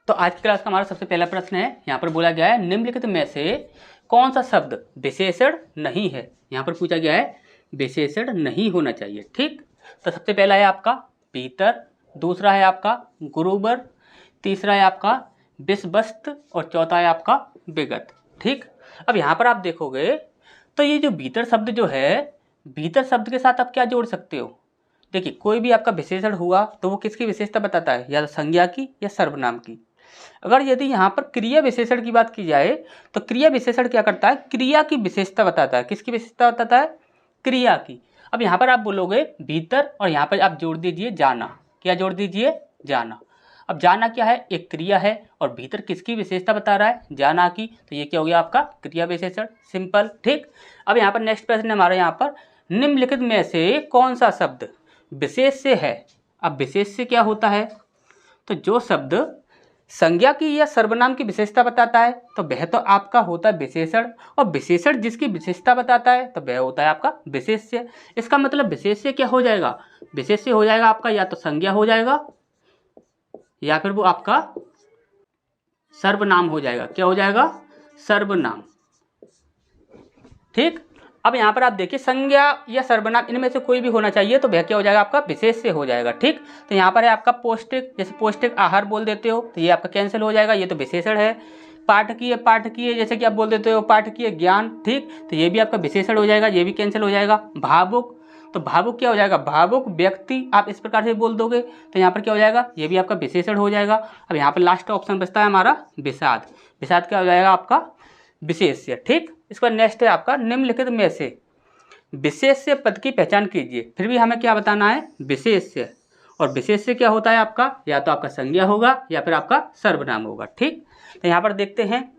तो आज की क्लास का हमारा सबसे पहला प्रश्न है, यहाँ पर बोला गया है निम्नलिखित में से कौन सा शब्द विशेषण नहीं है। यहाँ पर पूछा गया है विशेषण नहीं होना चाहिए। ठीक, तो सबसे पहला है आपका भीतर, दूसरा है आपका गुरुबर, तीसरा है आपका विषवस्त और चौथा है आपका विगत। ठीक, अब यहाँ पर आप देखोगे तो ये जो भीतर शब्द जो है, भीतर शब्द के साथ आप क्या जोड़ सकते हो। देखिए, कोई भी आपका विशेषण हुआ तो वो किसकी विशेषता बताता है, या संज्ञा की या सर्वनाम की। अगर यदि यहाँ पर क्रिया विशेषण की बात की जाए तो क्रिया विशेषण क्या करता है, क्रिया की विशेषता बताता है। किसकी विशेषता बताता है, क्रिया की। अब यहाँ पर आप बोलोगे भीतर और यहाँ पर आप जोड़ दीजिए जाना। क्या जोड़ दीजिए, जाना। अब जाना क्या है, एक क्रिया है और भीतर किसकी विशेषता बता रहा है, जाना की। तो ये क्या हो गया आपका क्रिया विशेषण, सिंपल। ठीक, अब यहाँ पर नेक्स्ट प्रश्न है हमारे यहाँ पर निम्नलिखित में से कौन सा शब्द विशेष से है। अब विशेष से क्या होता है, तो जो शब्द संज्ञा की या सर्वनाम की विशेषता बताता है तो वह तो आपका होता है विशेषण, और विशेषण जिसकी विशेषता बताता है तो वह होता है आपका विशेष्य। इसका मतलब विशेष्य क्या हो जाएगा, विशेष्य हो जाएगा आपका या तो संज्ञा हो जाएगा या फिर वो आपका सर्वनाम हो जाएगा। क्या हो जाएगा, सर्वनाम। ठीक, अब यहाँ पर आप देखिए संज्ञा या सर्वनाम इनमें से कोई भी होना चाहिए तो वह क्या हो जाएगा आपका विशेष्य हो जाएगा। ठीक, तो यहाँ पर है आपका पौष्टिक, जैसे पौष्टिक आहार बोल देते हो तो ये आपका कैंसिल हो जाएगा, ये तो विशेषण है। पाठकीय जैसे कि आप बोल देते हो पाठकीय ज्ञान। ठीक, तो ये भी आपका विशेषण हो जाएगा, ये भी कैंसिल हो जाएगा। भावुक, तो भावुक क्या हो जाएगा, भावुक व्यक्ति आप इस प्रकार से बोल दोगे तो यहाँ पर क्या हो जाएगा, ये भी आपका विशेषण हो जाएगा। अब यहाँ पर लास्ट ऑप्शन बचता है हमारा विषाद। विषाद क्या हो जाएगा आपका विशेष्य। ठीक, इसका नेक्स्ट है आपका निम्नलिखित में से विशेष्य पद की पहचान कीजिए। फिर भी हमें क्या बताना है, विशेष्य। और विशेष्य क्या होता है आपका, या तो आपका संज्ञा होगा या फिर आपका सर्वनाम होगा। ठीक, तो यहाँ पर देखते हैं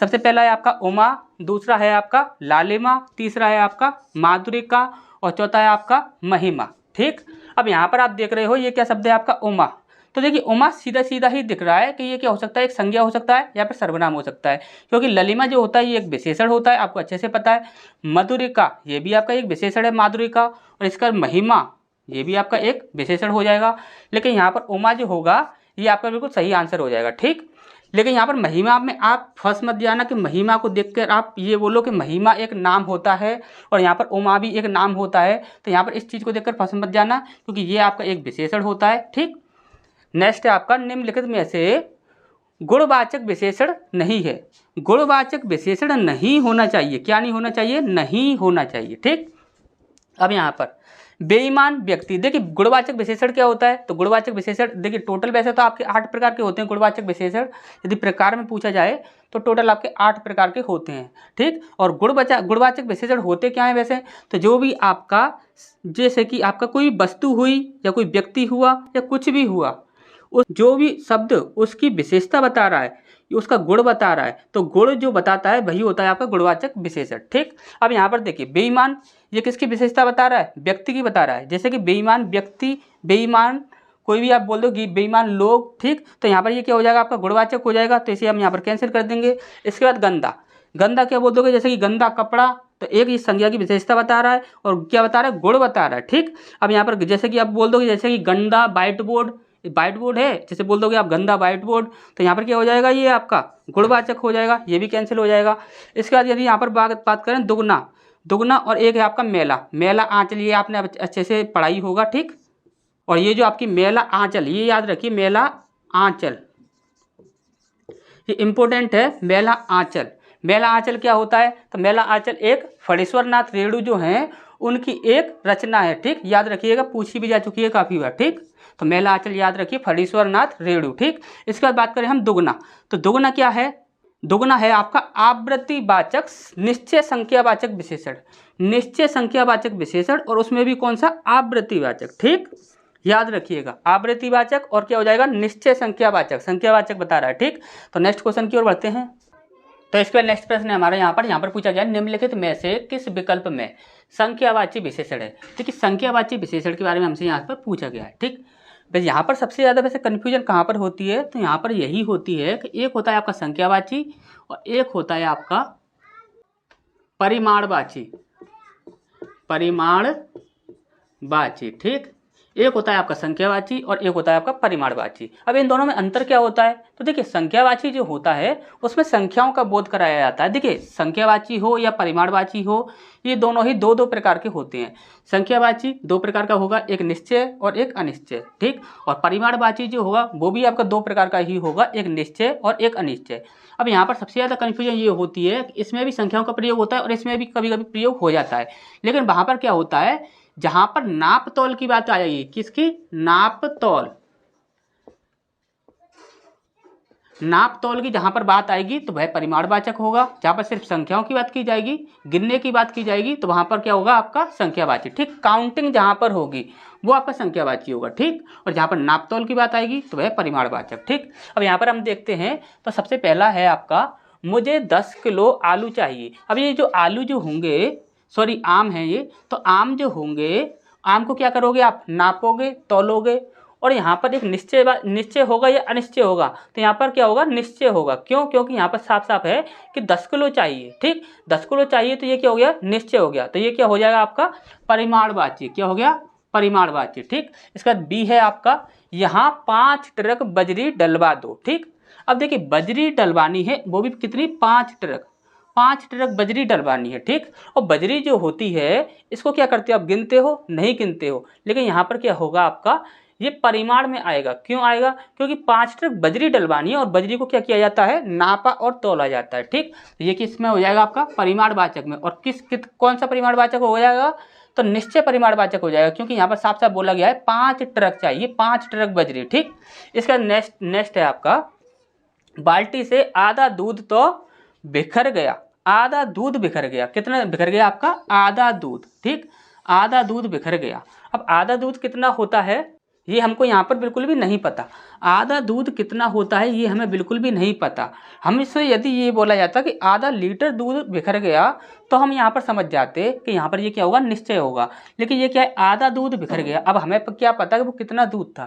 सबसे पहला है आपका उमा, दूसरा है आपका लालिमा, तीसरा है आपका माधुरिका और चौथा है आपका महिमा। ठीक, अब यहाँ पर आप देख रहे हो ये क्या शब्द है आपका उमा। तो देखिए उमा सीधा सीधा ही दिख रहा है कि ये क्या हो सकता है, एक संज्ञा हो सकता है या फिर सर्वनाम हो सकता है, क्योंकि ललिमा जो होता है ये एक विशेषण होता है, आपको अच्छे से पता है। मधुरिका ये भी आपका एक विशेषण है माधुरिका, और इसका महिमा ये भी आपका एक विशेषण हो जाएगा। लेकिन यहाँ पर उमा जो होगा ये आपका बिल्कुल सही आंसर हो जाएगा। ठीक, लेकिन यहाँ पर महिमा में आप फंस मत जाना कि महिमा को देखकर आप ये बोलो कि महिमा एक नाम होता है और यहाँ पर उमा भी एक नाम होता है। तो यहाँ पर इस चीज़ को देखकर फंस मत जाना, क्योंकि ये आपका एक विशेषण होता है। ठीक, नेक्स्ट है आपका निम्नलिखित में से गुणवाचक विशेषण नहीं है। गुणवाचक विशेषण नहीं होना चाहिए। क्या नहीं होना चाहिए, नहीं होना चाहिए। ठीक, अब यहाँ पर बेईमान व्यक्ति, देखिए गुणवाचक विशेषण क्या होता है, तो गुणवाचक विशेषण देखिए टोटल वैसे तो आपके 8 प्रकार के होते हैं गुणवाचक विशेषण। यदि प्रकार में पूछा जाए तो टोटल आपके 8 प्रकार के होते हैं। ठीक, और गुणवाचक विशेषण होते क्या है वैसे, तो जो भी आपका जैसे कि आपका कोई वस्तु हुई या कोई व्यक्ति हुआ या कुछ भी हुआ, उस जो भी शब्द उसकी विशेषता बता रहा है, उसका गुण बता रहा है, तो गुण जो बताता है वही होता है आपका गुणवाचक विशेषण। ठीक, अब यहाँ पर देखिए बेईमान ये किसकी विशेषता बता रहा है, व्यक्ति की बता रहा है। जैसे कि बेईमान व्यक्ति, बेईमान कोई भी आप बोल दो कि बेईमान लोग। ठीक, तो यहाँ पर ये क्या हो जाएगा आपका गुणवाचक हो जाएगा, तो इसे हम यहाँ पर कैंसिल कर देंगे। इसके बाद गंदा, गंदा क्या बोल दोगे, जैसे कि गंदा कपड़ा, तो एक ही संज्ञा की विशेषता बता रहा है और क्या बता रहा है, गुण बता रहा है। ठीक, अब यहाँ पर जैसे कि आप बोल दोगे जैसे कि गंदा व्हाइट बोर्ड, व्हाइट बोर्ड है, जैसे बोल दोगे आप गंदा व्हाइट बोर्ड, तो यहाँ पर क्या हो जाएगा, ये आपका गुणवाचक हो जाएगा, ये भी कैंसिल हो जाएगा। इसके बाद यदि यहाँ पर बात करें दुगना, दुगना और एक है आपका मेला, मेला आंचल, ये आपने अच्छे से पढ़ाई होगा। ठीक, और ये जो आपकी मेला आंचल, ये याद रखिए मेला आंचल, ये इंपॉर्टेंट है। मेला आंचल, मेला आंचल क्या होता है, तो मेला आंचल एक फणीश्वर नाथ रेणु जो हैं उनकी एक रचना है। ठीक, याद रखिएगा, पूछी भी जा चुकी है काफ़ी बार। ठीक, तो मेला आंचल याद रखिए फणीश्वर नाथ रेणु। ठीक, इसके बाद बात करें हम दुगना, तो दुगना क्या है, दुगना है आपका आवृत्तिवाचक निश्चय संख्यावाचक विशेषण, निश्चय संख्यावाचक विशेषण, और उसमें भी कौन सा, आवृत्तिवाचक। ठीक, याद रखिएगा आवृत्तिवाचक और क्या हो जाएगा, निश्चय संख्यावाचक, संख्यावाचक बता रहा है। ठीक, तो नेक्स्ट क्वेश्चन की ओर बढ़ते हैं। तो इसके बाद नेक्स्ट प्रश्न है हमारे यहाँ पर पूछा गया निम्नलिखित में से किस विकल्प में संख्यावाची विशेषण है। देखिए संख्यावाची विशेषण के बारे में हमसे यहाँ पर पूछा गया है। ठीक, वैसे यहाँ पर सबसे ज़्यादा वैसे कन्फ्यूजन कहाँ पर होती है, तो यहाँ पर यही होती है कि एक होता है आपका संख्यावाची और एक होता है आपका परिमाणवाची, परिमाणवाची। ठीक, एक होता है आपका संख्यावाची और एक होता है आपका परिमाणवाची। अब इन दोनों में अंतर क्या होता है? तो देखिए संख्यावाची जो होता है उसमें संख्याओं का बोध कराया जाता है। देखिए संख्यावाची हो या परिमाणवाची हो, ये दोनों ही दो दो प्रकार के होते हैं। संख्यावाची दो प्रकार का होगा, एक निश्चय और एक अनिश्चय, ठीक। और परिमाणवाची जो होगा वो भी आपका दो प्रकार का ही होगा, एक निश्चय और एक अनिश्चय। अब यहाँ पर सबसे ज़्यादा कन्फ्यूजन ये होती है कि इसमें भी संख्याओं का प्रयोग होता है और इसमें भी कभी कभी प्रयोग हो जाता है, लेकिन वहाँ पर क्या होता है, जहां पर नाप तौल की बात आएगी, किसकी? नाप तौल की जहां पर बात आएगी तो वह परिमाणवाचक होगा। जहां पर सिर्फ संख्याओं की बात की जाएगी, गिनने की बात की जाएगी, तो वहां पर क्या होगा आपका संख्यावाची, ठीक। काउंटिंग जहां पर होगी वो आपका संख्यावाची होगा, ठीक। और जहां पर नाप तौल की बात आएगी तो वह परिमाणवाचक, ठीक। अब यहाँ पर हम देखते हैं तो सबसे पहला है आपका, मुझे 10 किलो आलू चाहिए। अब ये जो आलू जो होंगे, सॉरी आम है ये, तो आम जो होंगे, आम को क्या करोगे आप? नापोगे, तौलोगे। और यहाँ पर एक निश्चय होगा या अनिश्चय होगा? तो यहाँ पर क्या होगा? निश्चय होगा। क्यों? क्योंकि यहाँ पर साफ साफ है कि 10 किलो चाहिए, ठीक। 10 किलो चाहिए तो ये क्या हो गया? निश्चय हो गया। तो ये क्या हो जाएगा आपका? परिमाणवाची। क्या हो गया? परिमाणवाची, ठीक। इसका बी है आपका, यहाँ 5 ट्रक बजरी डलवा दो, ठीक। अब देखिए बजरी डलवानी है, वो भी कितनी? 5 ट्रक बजरी डलवानी है, ठीक। और बजरी जो होती है इसको क्या करते हो आप? गिनते हो? नहीं गिनते हो। लेकिन यहाँ पर क्या होगा आपका? ये परिमाण में आएगा। क्यों आएगा? क्योंकि 5 ट्रक बजरी डलवानी है और बजरी को क्या किया जाता है? नापा और तौला जाता है, ठीक। तो ये किस में हो जाएगा आपका? परिमाणवाचक में। और कौन सा परिमाणवाचक हो जाएगा? तो निश्चय परिमाणवाचक हो जाएगा, क्योंकि यहाँ पर साफ साफ बोला गया है 5 ट्रक चाहिए, 5 ट्रक बजरी, ठीक। इसका नेक्स्ट है आपका, बाल्टी से आधा दूध तो बिखर गया। आधा दूध बिखर गया। कितना बिखर गया आपका? आधा दूध, ठीक। आधा दूध बिखर गया। अब आधा दूध कितना होता है ये हमको यहाँ पर बिल्कुल भी नहीं पता। आधा दूध कितना होता है ये हमें बिल्कुल भी नहीं पता। हम इससे यदि ये बोला जाता कि आधा लीटर दूध बिखर गया तो हम यहाँ पर समझ जाते कि यहाँ पर ये क्या होगा? निश्चय होगा। लेकिन ये क्या है? आधा दूध बिखर गया। अब हमें क्या पता कि वो कितना दूध था,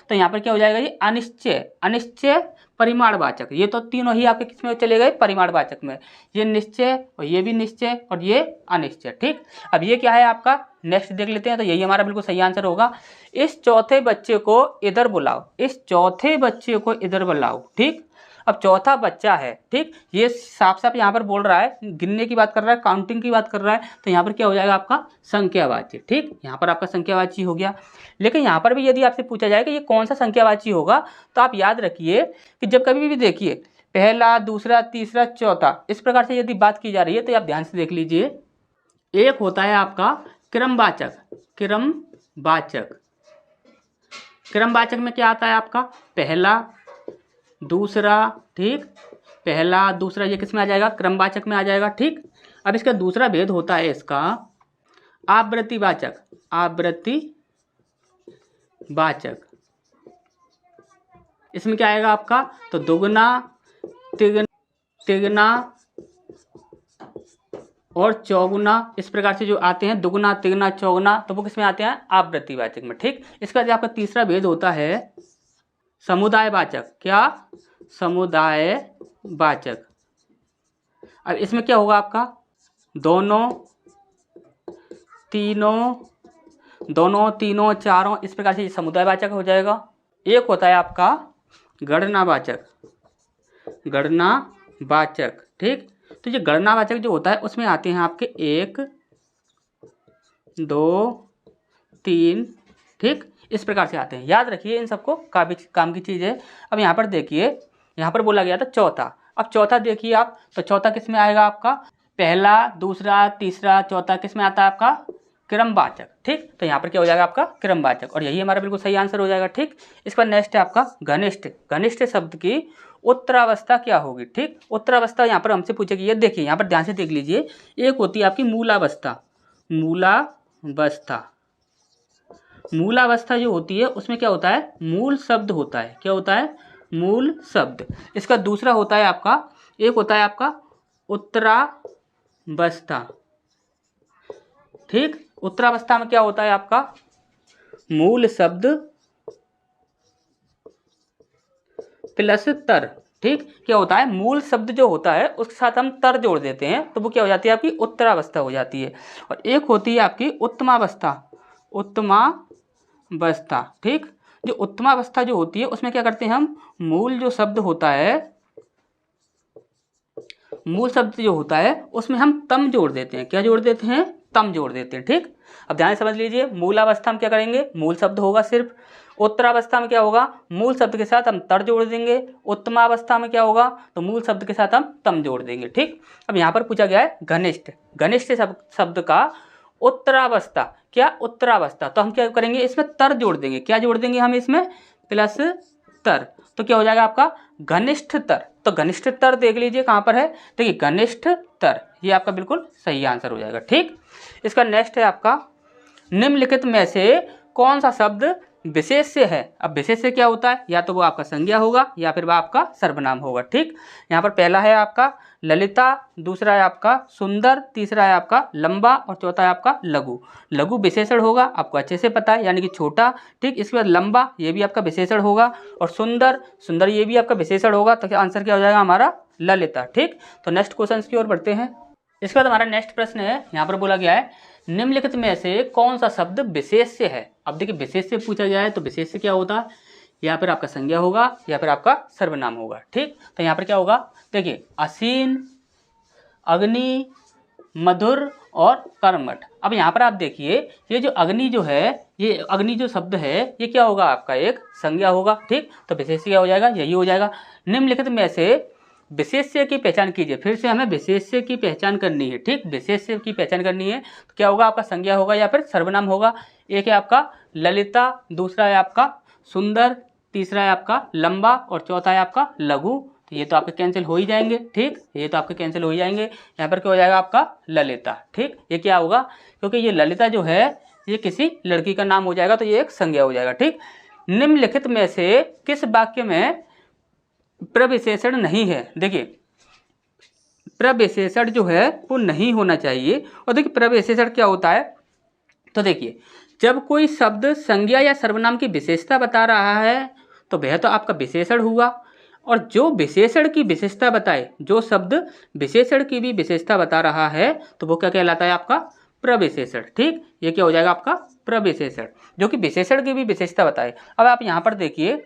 तो यहाँ पर क्या हो जाएगा? ये अनिश्चय परिमाणवाचक। ये तो तीनों ही आपके किस में चले गए? परिमाणवाचक में। ये निश्चय और ये भी निश्चय और ये अनिश्चय, ठीक। अब ये क्या है आपका? नेक्स्ट देख लेते हैं। तो यही हमारा बिल्कुल सही आंसर होगा। इस चौथे बच्चे को इधर बुलाओ। इस चौथे बच्चे को इधर बुलाओ, ठीक। अब चौथा बच्चा है, ठीक। ये साफ साफ यहाँ पर बोल रहा है, गिनने की बात कर रहा है, काउंटिंग की बात कर रहा है, तो यहाँ पर क्या हो जाएगा आपका? संख्यावाची, ठीक। यहाँ पर आपका संख्यावाची हो गया। लेकिन यहाँ पर भी यदि आपसे पूछा जाए कि ये कौन सा संख्यावाची होगा, तो आप याद रखिए कि जब कभी भी देखिए पहला, दूसरा, तीसरा, चौथा, इस प्रकार से यदि बात की जा रही है तो आप ध्यान से देख लीजिए। एक होता है आपका क्रमवाचक। क्रमवाचक में क्या आता है आपका? पहला, दूसरा, ठीक। पहला, दूसरा, ये किस में आ जाएगा? क्रमवाचक में आ जाएगा, ठीक। अब इसका दूसरा भेद होता है इसका आवृत्तिवाचक। इसमें क्या आएगा आपका? तो दुगना, तिगना और चौगुना, इस प्रकार से जो आते हैं दुगना, तिगना, चौगुना, तो वो किसमें आते हैं? आवृत्तिवाचक में, ठीक। इसका जो आपका तीसरा भेद होता है समुदायवाचक। क्या? समुदायवाचक। अब इसमें क्या होगा आपका? दोनों, तीनों, चारों, इस प्रकार से समुदायवाचक हो जाएगा। एक होता है आपका गणनावाचक, ठीक। तो ये गणनावाचक जो होता है उसमें आते हैं आपके 1, 2, 3, ठीक। इस प्रकार से आते हैं। याद रखिए इन सबको, काफ़ी काम की चीज़ है। अब यहाँ पर देखिए, यहाँ पर बोला गया था चौथा। अब चौथा देखिए आप, तो चौथा किस में आएगा आपका? पहला, दूसरा, तीसरा, चौथा किस में आता है आपका? क्रमवाचक, ठीक। तो यहाँ पर क्या हो जाएगा आपका? क्रमवाचक। और यही हमारा बिल्कुल सही आंसर हो जाएगा, ठीक। इसका नेक्स्ट है आपका घनिष्ठ शब्द की उत्तरावस्था क्या होगी, ठीक। उत्तरावस्था यहाँ पर हमसे पूछेगी। ये देखिए यहाँ पर ध्यान से देख लीजिए। एक होती है आपकी मूलावस्था जो होती है उसमें क्या होता है? मूल शब्द होता है। क्या होता है? मूल शब्द। इसका दूसरा होता है आपका, एक होता है आपका उत्तरावस्था, ठीक। उत्तरावस्था में क्या होता है आपका? मूल शब्द प्लस तर, ठीक। क्या होता है? मूल शब्द जो होता है उसके साथ हम तर जोड़ देते हैं तो वो क्या हो जाती है? आपकी उत्तरावस्था हो जाती है। और एक होती है आपकी उत्तमावस्था। उत्तमावस्था, ठीक। जो उत्तमावस्था जो होती है उसमें क्या करते हैं हम, मूल जो शब्द होता है, मूल शब्द जो होता है उसमें हम तम जोड़ देते हैं। क्या जोड़ देते हैं, तम जोड़ देते हैं, ठीक। अब ध्यान से समझ लीजिए, मूलावस्था में क्या करेंगे, मूल शब्द होगा सिर्फ। उत्तरावस्था में क्या होगा, मूल शब्द के साथ हम तर जोड़ देंगे। उत्तमावस्था में क्या होगा, तो मूल शब्द के साथ हम तम जोड़ देंगे, ठीक। अब यहाँ पर पूछा गया है घनिष्ठ, घनिष्ठ शब्द का उत्तरावस्था, क्या उत्तरावस्था, तो हम क्या करेंगे, इसमें तर जोड़ देंगे। क्या जोड़ देंगे हम इसमें, प्लस तर, तो क्या हो जाएगा आपका घनिष्ठ तर। तो घनिष्ठ तर देख लीजिए कहाँ पर है, देखिए घनिष्ठ तर, ये आपका बिल्कुल सही आंसर हो जाएगा, ठीक। इसका नेक्स्ट है आपका, निम्नलिखित में से कौन सा शब्द विशेष्य है। अब विशेष्य क्या होता है, या तो वो आपका संज्ञा होगा या फिर वह आपका सर्वनाम होगा, ठीक। यहाँ पर पहला है आपका ललिता, दूसरा है आपका सुंदर, तीसरा है आपका लंबा और चौथा है आपका लघु। लघु विशेषण होगा, आपको अच्छे से पता है, यानी कि छोटा, ठीक। इसके बाद लंबा, ये भी आपका विशेषण होगा, और सुंदर, सुंदर ये भी आपका विशेषण होगा। तो आंसर क्या हो जाएगा हमारा, ललिता, ठीक। तो नेक्स्ट क्वेश्चन की ओर बढ़ते हैं। इसके बाद हमारा नेक्स्ट प्रश्न है, यहाँ पर बोला गया है निम्नलिखित में से कौन सा शब्द विशेष्य है। अब देखिए विशेष्य पूछा गया है तो विशेष्य क्या होता है, या फिर आपका संज्ञा होगा या फिर आपका सर्वनाम होगा, ठीक। तो यहाँ पर क्या होगा, देखिए असीन, अग्नि, मधुर और कर्मठ। अब यहाँ पर आप देखिए, ये जो अग्नि जो है, ये अग्नि जो शब्द है ये क्या होगा, आपका एक संज्ञा होगा, ठीक। तो विशेष्य क्या हो जाएगा, यही हो जाएगा। निम्नलिखित में से विशेष्य की पहचान कीजिए, फिर से हमें विशेष्य की पहचान करनी है, ठीक। विशेष्य की पहचान करनी है तो क्या होगा, आपका संज्ञा होगा या फिर सर्वनाम होगा। एक है आपका ललिता, दूसरा है आपका सुंदर, तीसरा है आपका लंबा और चौथा है आपका लघु। तो ये तो आपके कैंसिल हो ही जाएंगे, ठीक। ये तो आपके कैंसिल हो ही जाएंगे। यहाँ पर क्या हो जाएगा आपका ललिता, ठीक। ये क्या होगा, क्योंकि ये ललिता जो है ये किसी लड़की का नाम हो जाएगा, तो ये एक संज्ञा हो जाएगा, ठीक। निम्नलिखित में से किस वाक्य में प्रविशेषण नहीं है। देखिए प्रविशेषण जो है वो नहीं होना चाहिए। और देखिए प्रविशेषण क्या होता है, तो देखिए जब कोई शब्द संज्ञा या सर्वनाम की विशेषता बता रहा है तो वह तो आपका विशेषण हुआ, और जो विशेषण की विशेषता बताए, जो शब्द विशेषण की भी विशेषता बता रहा है तो वो क्या कहलाता है, आपका प्रविशेषण, ठीक। ये क्या हो जाएगा आपका प्रविशेषण, जो कि विशेषण की भी विशेषता बताए। अब आप यहाँ पर देखिए,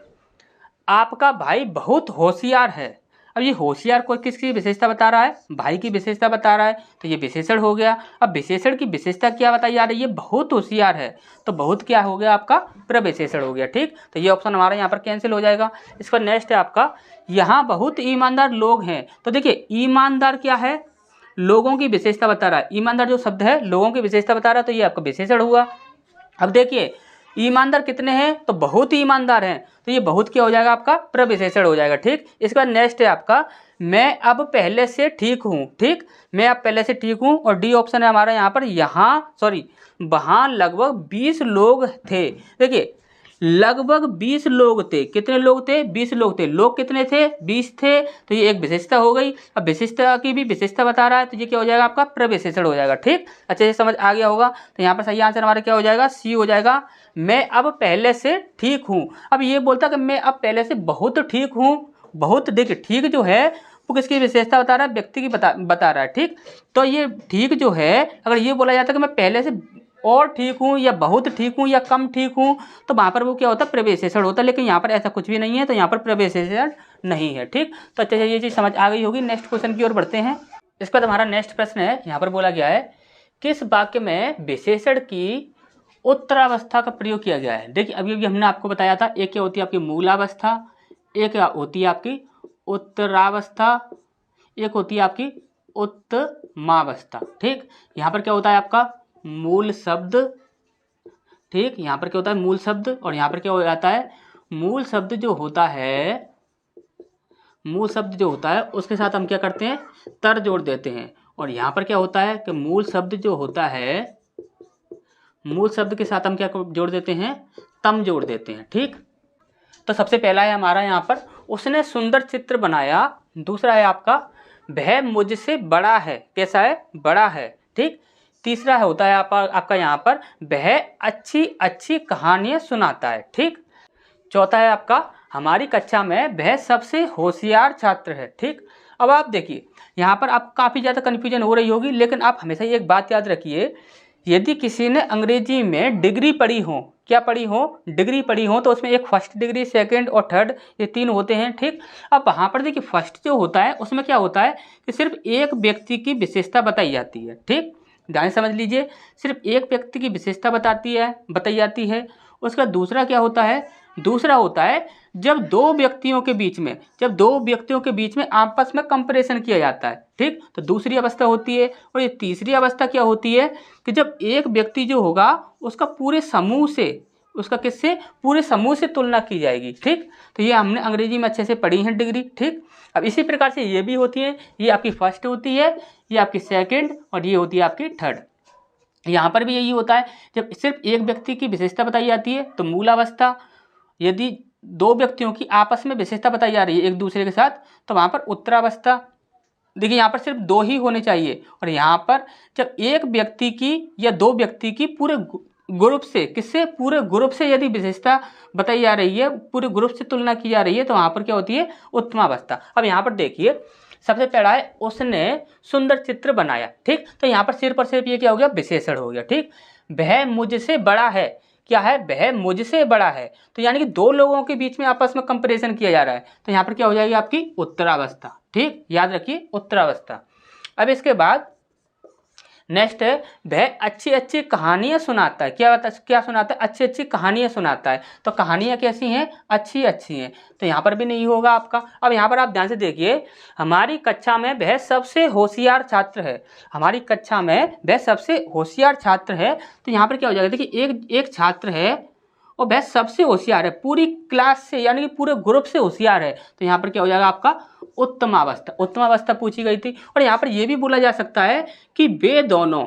आपका भाई बहुत होशियार है। अब ये होशियार कोई किसकी विशेषता बता रहा है, भाई की विशेषता बता रहा है, तो ये विशेषण हो गया। अब विशेषण की विशेषता क्या बताई जा रही है, बहुत होशियार है, तो बहुत क्या हो गया, आपका प्रविशेषण हो गया, ठीक। तो ये ऑप्शन हमारा यहाँ पर कैंसिल हो जाएगा। इसका नेक्स्ट है आपका, यहाँ बहुत ईमानदार लोग हैं। तो देखिए ईमानदार क्या है, लोगों की विशेषता बता रहा है। ईमानदार जो शब्द है लोगों की विशेषता बता रहा है, तो ये आपका विशेषण हुआ। अब देखिए ईमानदार कितने हैं, तो बहुत ही ईमानदार हैं, तो ये बहुत क्या हो जाएगा, आपका प्रविशेषण हो जाएगा, ठीक। इसके बाद नेक्स्ट है आपका, मैं अब पहले से ठीक हूँ, ठीक। मैं अब पहले से ठीक हूँ, और डी ऑप्शन है हमारा यहाँ पर, वहाँ लगभग 20 लोग थे। देखिए लगभग 20 लोग थे, कितने लोग थे, 20 लोग थे। लोग कितने थे, 20 थे, तो ये एक विशेषता हो गई। अब विशेषता की भी विशेषता बता रहा है, तो ये क्या हो जाएगा, आपका प्रविशेषण हो जाएगा, ठीक। अच्छे से समझ आ गया होगा। तो यहाँ पर सही आंसर हमारा क्या हो जाएगा, सी हो जाएगा, मैं अब पहले से ठीक हूँ। अब ये बोलता कि मैं अब पहले से बहुत ठीक हूँ, बहुत, देखिए ठीक जो है वो किसकी विशेषता बता रहा है, व्यक्ति की बता रहा है, ठीक। तो ये ठीक जो है, अगर ये बोला जाता है कि मैं पहले से और ठीक हूँ या बहुत ठीक हूँ या कम ठीक हूँ, तो वहाँ पर वो क्या होता है, प्रविशेषण होता है। लेकिन यहाँ पर ऐसा कुछ भी नहीं है, तो यहाँ पर प्रविशेषण नहीं है, ठीक। तो अच्छे से ये चीज़ समझ आ गई होगी। नेक्स्ट क्वेश्चन की ओर बढ़ते हैं। इसके बाद हमारा नेक्स्ट प्रश्न है, यहाँ पर बोला गया है किस वाक्य में विशेषण की उत्तरावस्था का प्रयोग किया गया है। देखिए अभी हमने आपको बताया था, एक क्या होती है आपकी मूलावस्था, एक क्या होती है आपकी उत्तरावस्था, एक होती है आपकी उत्तमावस्था, ठीक। यहाँ पर क्या होता है आपका मूल शब्द, ठीक। यहाँ पर क्या होता है मूल शब्द, और यहाँ पर क्या हो जाता है, मूल शब्द जो होता है, मूल शब्द जो होता है उसके साथ हम क्या करते हैं, तर जोड़ देते हैं। और यहाँ पर क्या होता है कि मूल शब्द जो होता है, मूल शब्द के साथ हम क्या जोड़ देते हैं, तम जोड़ देते हैं, ठीक। तो सबसे पहला है हमारा यहाँ पर, उसने सुंदर चित्र बनाया। दूसरा है आपका वह मुझसे बड़ा है, कैसा है, बड़ा है, ठीक। तीसरा है होता है आपका यहाँ पर वह अच्छी अच्छी कहानियाँ सुनाता है, ठीक। चौथा है आपका हमारी कक्षा में वह सबसे होशियार छात्र है, ठीक। अब आप देखिए यहाँ पर आप काफ़ी ज़्यादा कन्फ्यूजन हो रही होगी, लेकिन आप हमेशा एक बात याद रखिए, यदि किसी ने अंग्रेजी में डिग्री पढ़ी हो, क्या पढ़ी हो, डिग्री पढ़ी हो, तो उसमें एक फर्स्ट डिग्री, सेकंड और थर्ड, ये 3 होते हैं। ठीक, अब वहाँ पर देखिए फर्स्ट जो होता है उसमें क्या होता है कि सिर्फ एक व्यक्ति की विशेषता बताई जाती है। ठीक, ध्यान से समझ लीजिए, सिर्फ एक व्यक्ति की विशेषता बताई जाती है। उसका दूसरा क्या होता है, दूसरा होता है जब दो व्यक्तियों के बीच में आपस में कंपैरिजन किया जाता है। ठीक, तो दूसरी अवस्था होती है। और ये तीसरी अवस्था क्या होती है कि जब एक व्यक्ति जो होगा उसका पूरे समूह से तुलना की जाएगी। ठीक, तो ये हमने अंग्रेजी में अच्छे से पढ़ी है डिग्री। ठीक, अब इसी प्रकार से ये भी होती है, ये आपकी फर्स्ट होती है, ये आपकी सेकंड और ये होती है आपकी थर्ड। यहाँ पर भी यही होता है, जब सिर्फ एक व्यक्ति की विशेषता बताई जाती है तो मूल अवस्था, यदि दो व्यक्तियों की आपस में विशेषता बताई जा रही है एक दूसरे के साथ तो वहाँ पर उत्तरावस्था। देखिए यहाँ पर सिर्फ 2 ही होने चाहिए, और यहाँ पर जब एक व्यक्ति की या 2 व्यक्ति की पूरे ग्रुप से यदि विशेषता बताई जा रही है, पूरे ग्रुप से तुलना की जा रही है, तो वहाँ पर क्या होती है, उत्तमावस्था। अब यहाँ पर देखिए सबसे पहला है उसने सुंदर चित्र बनाया। ठीक, तो यहाँ पर सिर्फ ये क्या हो गया, विशेषण हो गया। ठीक, वह मुझसे बड़ा है, क्या है, वह मुझसे बड़ा है, तो यानी कि 2 लोगों के बीच में आपस में कंपैरिजन किया जा रहा है, तो यहाँ पर क्या हो जाएगी आपकी उत्तरावस्था। ठीक, याद रखिए उत्तरावस्था। अब इसके बाद नेक्स्ट है वह अच्छी अच्छी कहानियाँ सुनाता है। क्या सुनाता है, अच्छी अच्छी कहानियाँ सुनाता है। तो कहानियाँ कैसी हैं, अच्छी अच्छी हैं, तो यहाँ पर भी नहीं होगा आपका। अब यहाँ पर आप ध्यान से देखिए, हमारी कक्षा में वह सबसे होशियार छात्र है, हमारी कक्षा में वह सबसे होशियार छात्र है, तो यहाँ पर क्या हो जाएगा, देखिए एक छात्र है और वह सबसे होशियार है, पूरी क्लास से यानी कि पूरे ग्रुप से होशियार है, तो यहाँ पर क्या हो जाएगा आपका उत्तमावस्था पूछी गई थी। और यहाँ पर यह भी बोला जा सकता है कि वे दोनों,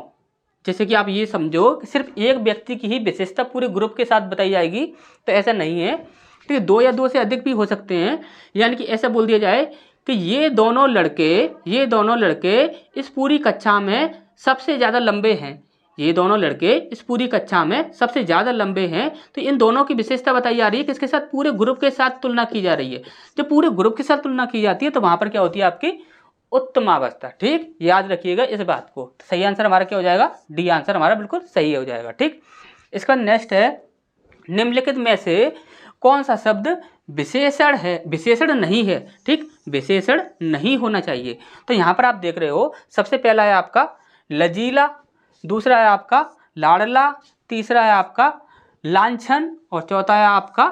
जैसे कि आप ये समझो कि सिर्फ एक व्यक्ति की ही विशेषता पूरे ग्रुप के साथ बताई जाएगी, तो ऐसा नहीं है। ठीक है, 2 या 2 से अधिक भी हो सकते हैं, यानी कि ऐसा बोल दिया जाए कि ये दोनों लड़के इस पूरी कक्षा में सबसे ज़्यादा लंबे हैं, ये दोनों लड़के इस पूरी कक्षा में सबसे ज़्यादा लंबे हैं, तो इन दोनों की विशेषता बताई जा रही है, किसके साथ, पूरे ग्रुप के साथ तुलना की जा रही है। जब पूरे ग्रुप के साथ तुलना की जाती है तो वहाँ पर क्या होती है आपकी उत्तमावस्था। ठीक, याद रखिएगा इस बात को। तो सही आंसर हमारा क्या हो जाएगा, डी आंसर हमारा बिल्कुल सही हो जाएगा। ठीक, इसका नेक्स्ट है निम्नलिखित में से कौन सा शब्द विशेषण नहीं है। ठीक, विशेषण नहीं होना चाहिए। तो यहाँ पर आप देख रहे हो, सबसे पहला है आपका लजीला, दूसरा है आपका लाडला, तीसरा है आपका लांछन और चौथा है आपका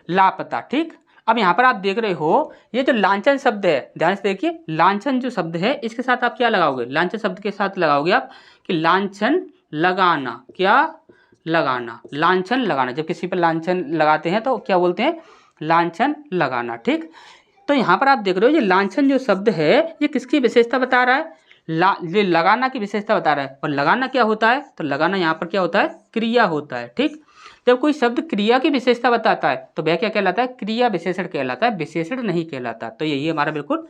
लापता। ठीक, अब यहाँ पर आप देख रहे हो ये जो लांछन शब्द है, ध्यान से देखिए, लांछन जो शब्द है इसके साथ आप क्या लगाओगे, लांछन शब्द के साथ लगाओगे आप कि लांछन लगाना, क्या लगाना, लांछन लगाना। जब किसी पर लांछन लगाते हैं तो क्या बोलते हैं, लांछन लगाना। ठीक, तो यहाँ पर आप देख रहे हो ये लांछन जो शब्द है ये किसकी विशेषता बता रहा है, ये लगाना की विशेषता बता रहा है। और लगाना क्या होता है, तो लगाना यहाँ पर क्या होता है, क्रिया होता है। ठीक, जब कोई शब्द क्रिया की विशेषता बताता है तो वह क्या कहलाता है, क्रिया विशेषण कहलाता है, विशेषण नहीं कहलाता। तो यही हमारा बिल्कुल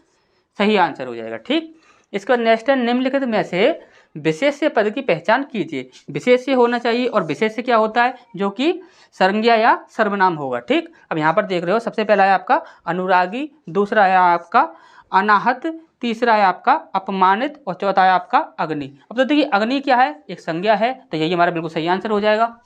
सही आंसर हो जाएगा। ठीक, इसका नेक्स्ट है निम्नलिखित में से विशेष्य पद की पहचान कीजिए। विशेष्य होना चाहिए, और विशेष्य क्या होता है, जो कि संज्ञा या सर्वनाम होगा। ठीक, अब यहाँ पर देख रहे हो सबसे पहला है आपका अनुरागी, दूसरा है आपका अनाहत, तीसरा है आपका अपमानित और चौथा है आपका अग्नि। अब तो देखिए अग्नि क्या है, एक संज्ञा है, तो यही हमारा बिल्कुल सही आंसर हो जाएगा।